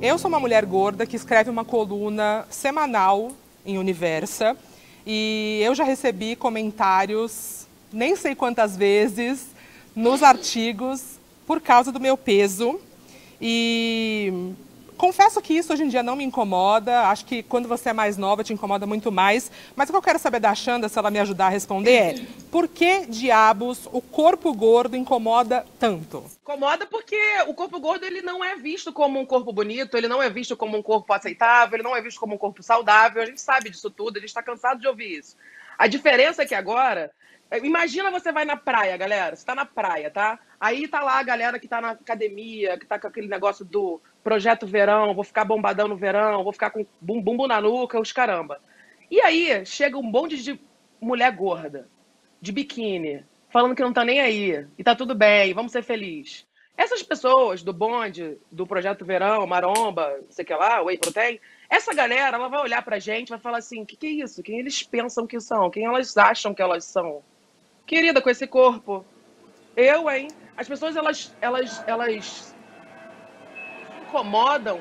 Eu sou uma mulher gorda que escreve uma coluna semanal em Universa e eu já recebi comentários, nem sei quantas vezes, nos artigos por causa do meu peso. E confesso que isso hoje em dia não me incomoda, acho que quando você é mais nova te incomoda muito mais, mas o que eu quero saber da Xanda, se ela me ajudar a responder, é por que diabos o corpo gordo incomoda tanto? Incomoda porque o corpo gordo ele não é visto como um corpo bonito, ele não é visto como um corpo aceitável, ele não é visto como um corpo saudável, a gente sabe disso tudo, a gente está cansado de ouvir isso. A diferença é que agora, imagina você vai na praia, galera, você tá na praia, tá? Aí tá lá a galera que tá na academia, que tá com aquele negócio do projeto verão, vou ficar bombadão no verão, vou ficar com bumbum na nuca, os caramba. E aí chega um monte de mulher gorda, de biquíni, falando que não tá nem aí, e tá tudo bem, vamos ser felizes. Essas pessoas do bonde, do projeto verão, maromba, não sei o que lá, whey protein, essa galera, ela vai olhar pra gente, vai falar assim, o que é isso? Quem eles pensam que são? Quem elas acham que elas são? Querida, com esse corpo, eu, hein? As pessoas, elas incomodam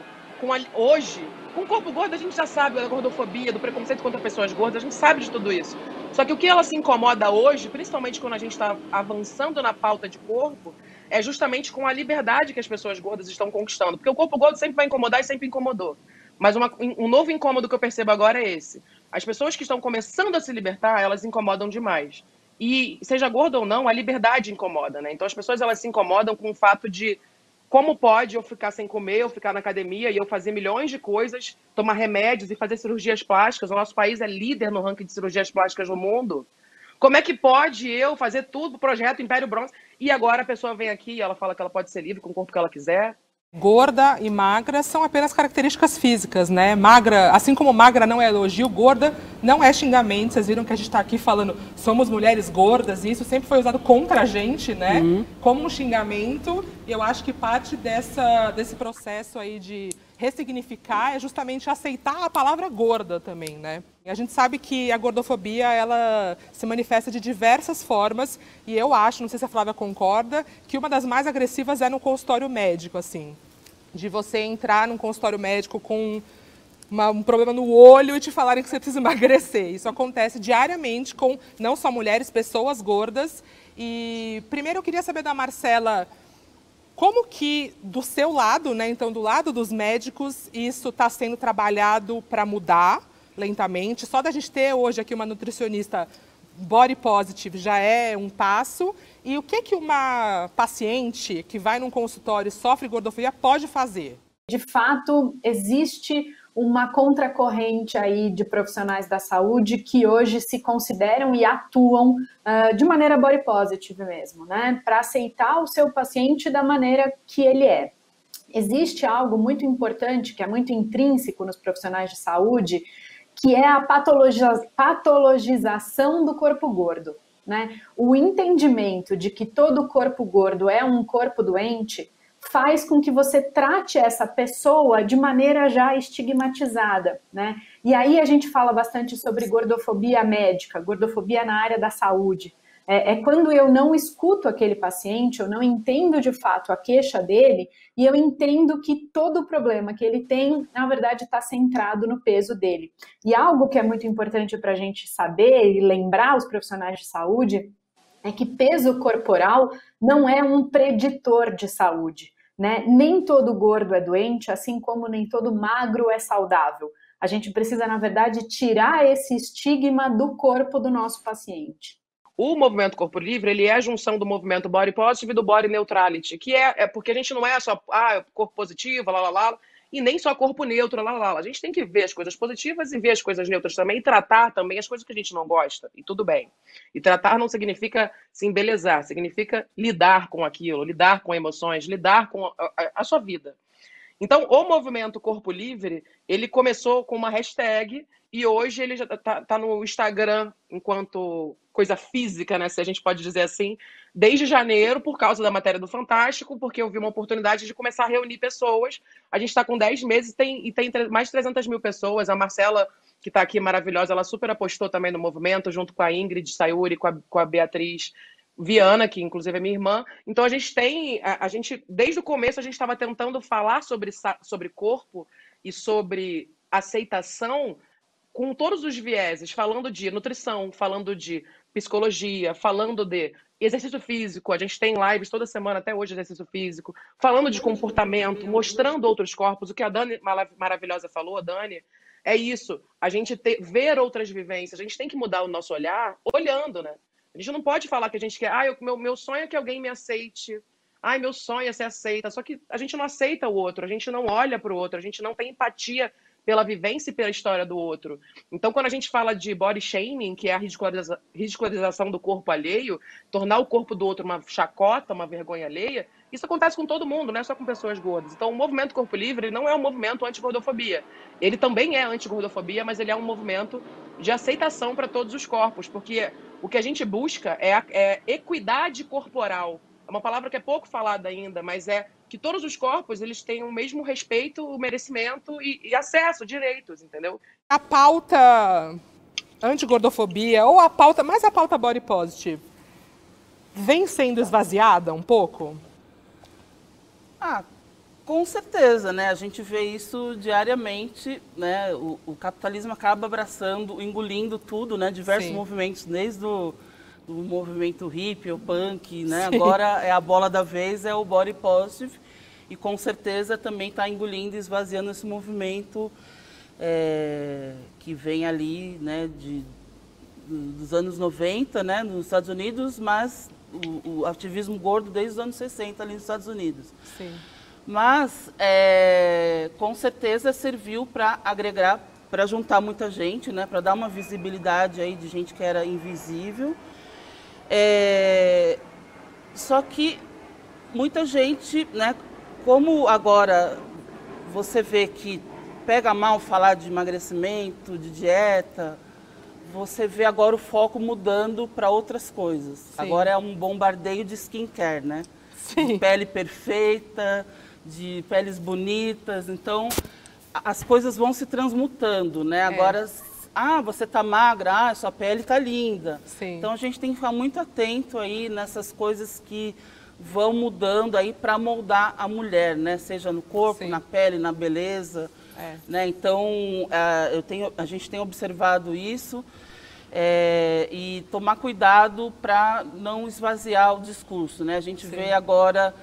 hoje. Com o corpo gordo, a gente já sabe da gordofobia, do preconceito contra pessoas gordas, a gente sabe de tudo isso. Só que o que ela se incomoda hoje, principalmente quando a gente está avançando na pauta de corpo, é justamente com a liberdade que as pessoas gordas estão conquistando. Porque o corpo gordo sempre vai incomodar e sempre incomodou. Mas um novo incômodo que eu percebo agora é esse. As pessoas que estão começando a se libertar, elas incomodam demais. E seja gordo ou não, a liberdade incomoda, né? Então as pessoas elas se incomodam com o fato de como pode eu ficar sem comer, eu ficar na academia e eu fazer milhões de coisas, tomar remédios e fazer cirurgias plásticas. O nosso país é líder no ranking de cirurgias plásticas no mundo. Como é que pode eu fazer tudo, projeto Império Bronze, e agora a pessoa vem aqui e ela fala que ela pode ser livre com o corpo que ela quiser? Gorda e magra são apenas características físicas, né? Magra, assim como magra não é elogio, gorda não é xingamento. Vocês viram que a gente está aqui falando somos mulheres gordas e isso sempre foi usado contra a gente, né? Como um xingamento. E eu acho que parte desse processo aí de ressignificar é justamente aceitar a palavra gorda também, né? E a gente sabe que a gordofobia, ela se manifesta de diversas formas e eu acho, não sei se a Flávia concorda, que uma das mais agressivas é no consultório médico, assim. De você entrar num consultório médico com um problema no olho e te falarem que você precisa emagrecer. Isso acontece diariamente com não só mulheres, pessoas gordas. E primeiro eu queria saber da Marcela, como que do seu lado, né, então do lado dos médicos, isso está sendo trabalhado para mudar lentamente? Só da gente ter hoje aqui uma nutricionista body positive já é um passo. E o que uma paciente que vai num consultório e sofre gordofobia pode fazer? De fato, existe uma contracorrente aí de profissionais da saúde que hoje se consideram e atuam de maneira body positive mesmo, né? Para aceitar o seu paciente da maneira que ele é. Existe algo muito importante, que é muito intrínseco nos profissionais de saúde, que é a patologização do corpo gordo, né? O entendimento de que todo corpo gordo é um corpo doente faz com que você trate essa pessoa de maneira já estigmatizada, né? E aí a gente fala bastante sobre gordofobia médica, gordofobia na área da saúde. É quando eu não escuto aquele paciente, eu não entendo de fato a queixa dele e eu entendo que todo o problema que ele tem, na verdade, está centrado no peso dele. E algo que é muito importante para a gente saber e lembrar os profissionais de saúde é que peso corporal não é um preditor de saúde, né? Nem todo gordo é doente, assim como nem todo magro é saudável. A gente precisa, na verdade, tirar esse estigma do corpo do nosso paciente. O movimento Corpo Livre, ele é a junção do movimento Body Positive e do Body Neutrality, que é porque a gente não é só corpo positivo, lá, e nem só corpo neutro, lá. A gente tem que ver as coisas positivas e ver as coisas neutras também, e tratar também as coisas que a gente não gosta, e tudo bem. E tratar não significa se embelezar, significa lidar com aquilo, lidar com emoções, lidar com a sua vida. Então, o movimento Corpo Livre, ele começou com uma hashtag e hoje ele já tá no Instagram enquanto coisa física, né, se a gente pode dizer assim, desde janeiro, por causa da matéria do Fantástico, porque eu vi uma oportunidade de começar a reunir pessoas. A gente está com 10 meses e tem mais de 300 mil pessoas. A Marcela, que está aqui maravilhosa, ela super apostou também no movimento, junto com a Ingrid Sayuri, com a Beatriz Viana, que inclusive é minha irmã. Então a gente desde o começo a gente estava tentando falar sobre corpo e sobre aceitação com todos os vieses, falando de nutrição, falando de psicologia, falando de exercício físico. A gente tem lives toda semana, até hoje, exercício físico, falando de comportamento, mostrando outros corpos. O que a Dani maravilhosa falou, a Dani, é isso. A gente ver outras vivências. A gente tem que mudar o nosso olhar olhando, né? A gente não pode falar que a gente quer, meu sonho é que alguém me aceite. Ai, meu sonho é ser aceita. Só que a gente não aceita o outro, a gente não olha para o outro, a gente não tem empatia pela vivência e pela história do outro. Então, quando a gente fala de body shaming, que é a ridicularização do corpo alheio, tornar o corpo do outro uma chacota, uma vergonha alheia, isso acontece com todo mundo, não é só com pessoas gordas. Então, o movimento Corpo Livre não é um movimento anti-gordofobia. Ele também é anti-gordofobia, mas ele é um movimento de aceitação para todos os corpos, porque o que a gente busca é equidade corporal. É uma palavra que é pouco falada ainda, mas é que todos os corpos eles tenham o mesmo respeito, o merecimento e acesso, direitos, entendeu? A pauta anti-gordofobia, ou a pauta body positive, vem sendo esvaziada um pouco? Com certeza, né? A gente vê isso diariamente, né? O capitalismo acaba abraçando, engolindo tudo, né? Diversos Sim. movimentos, desde o movimento hippie, o punk, né? Agora é a bola da vez, é o body positive, e com certeza também está engolindo e esvaziando esse movimento que vem ali, né? Dos anos 90, né? Nos Estados Unidos, mas o ativismo gordo desde os anos 60 ali nos Estados Unidos. Sim. Mas, com certeza, serviu para agregar, para juntar muita gente, né, para dar uma visibilidade aí de gente que era invisível. Só que muita gente, né, como agora você vê que pega mal falar de emagrecimento, de dieta, você vê agora o foco mudando para outras coisas. Sim. Agora é um bombardeio de skincare, né? Sim. De pele perfeita, de peles bonitas, então as coisas vão se transmutando, né? Agora, você tá magra, sua pele tá linda. Sim. Então a gente tem que ficar muito atento aí nessas coisas que vão mudando aí para moldar a mulher, né? Seja no corpo, sim, na pele, na beleza, né? Então a gente tem observado isso e tomar cuidado para não esvaziar o discurso, né? A gente, sim, vê agora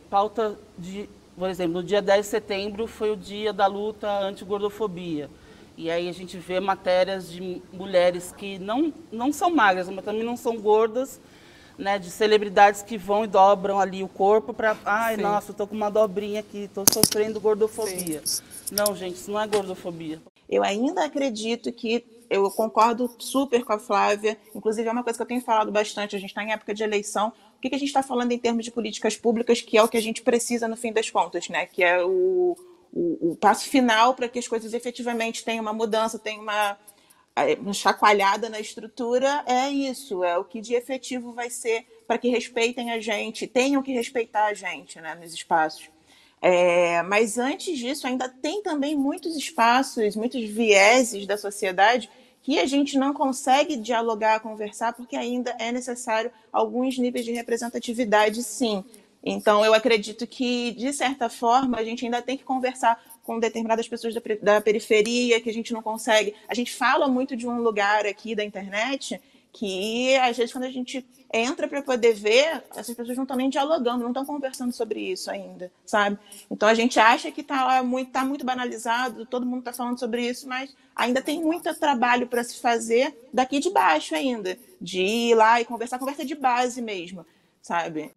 pauta de, por exemplo, no dia 10 de setembro foi o dia da luta anti-gordofobia. E aí a gente vê matérias de mulheres que não são magras, mas também não são gordas, né, de celebridades que vão e dobram ali o corpo para, ai, sim, nossa, eu tô com uma dobrinha aqui, tô sofrendo gordofobia. Sim. Não, gente, isso não é gordofobia. Eu ainda acredito que, eu concordo super com a Flávia, inclusive é uma coisa que eu tenho falado bastante, a gente está em época de eleição, o que a gente está falando em termos de políticas públicas, que é o que a gente precisa no fim das contas, né? Que é o passo final para que as coisas efetivamente tenham uma mudança, tenham uma chacoalhada na estrutura, é isso, é o que de efetivo vai ser para que respeitem a gente, tenham que respeitar a gente, né, nos espaços. Mas antes disso, ainda tem também muitos espaços, muitos vieses da sociedade que a gente não consegue dialogar, conversar, porque ainda é necessário alguns níveis de representatividade, sim. Então, eu acredito que, de certa forma, a gente ainda tem que conversar com determinadas pessoas da periferia, que a gente não consegue. A gente fala muito de um lugar aqui da internet que, às vezes, quando a gente entra para poder ver, essas pessoas não estão nem dialogando, não estão conversando sobre isso ainda, sabe? Então, a gente acha que tá muito banalizado, todo mundo está falando sobre isso, mas ainda tem muito trabalho para se fazer daqui de baixo ainda, de ir lá e conversar, conversa de base mesmo, sabe?